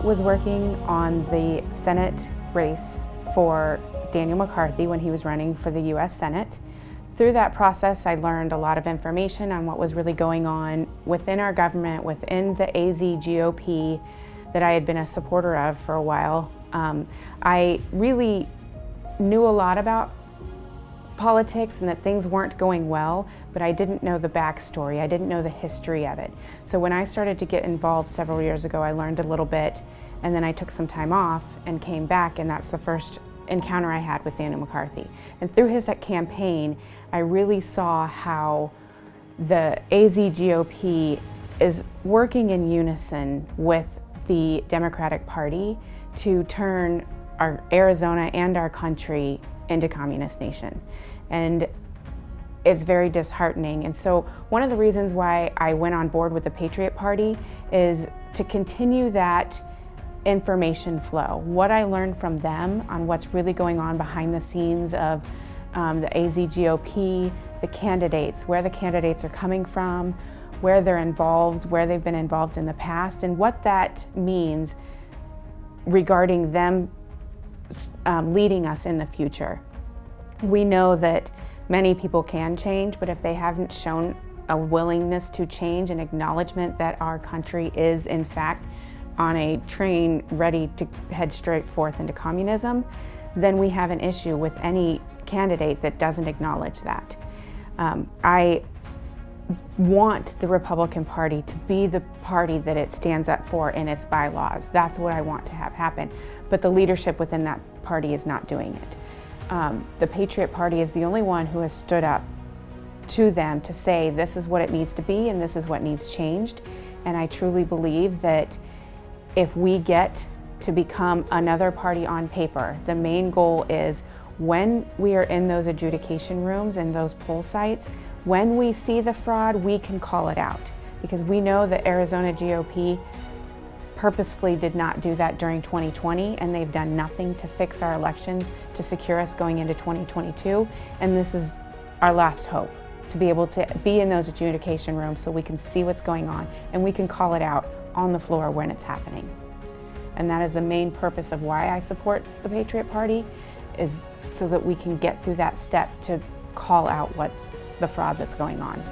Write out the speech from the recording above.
was working on the Senate race for Daniel McCarthy when he was running for the U.S. Senate. Through that process, I learned a lot of information on what was really going on within our government, within the AZ GOP that I had been a supporter of for a while. I really knew a lot about politics and that things weren't going well, but I didn't know the backstory. I didn't know the history of it. So when I started to get involved several years ago, I learned a little bit, and then I took some time off and came back, and that's the first encounter I had with Daniel McCarthy. And through his campaign, I really saw how the AZ GOP is working in unison with the Democratic Party to turn our Arizona and our country into communist nation. And it's very disheartening. And so one of the reasons why I went on board with the Patriot Party is to continue that information flow. What I learned from them on what's really going on behind the scenes of the AZ GOP, the candidates, where the candidates are coming from, where they're involved, where they've been involved in the past, and what that means regarding them leading us in the future. We know that many people can change, but if they haven't shown a willingness to change, an acknowledgement that our country is in fact on a train ready to head straight forth into communism, then we have an issue with any candidate that doesn't acknowledge that. I want the Republican Party to be the party that it stands up for in its bylaws. That's what I want to have happen. But the leadership within that party is not doing it. The Patriot Party is the only one who has stood up to them to say this is what it needs to be and this is what needs changed. And I truly believe that if we get to become another party on paper, the main goal is when we are in those adjudication rooms and those poll sites, when we see the fraud, we can call it out. Because we know that Arizona GOP purposefully did not do that during 2020, and they've done nothing to fix our elections to secure us going into 2022. And this is our last hope, to be able to be in those adjudication rooms so we can see what's going on and we can call it out on the floor when it's happening. And that is the main purpose of why I support the Patriot Party, is so that we can get through that step to call out what's the fraud that's going on.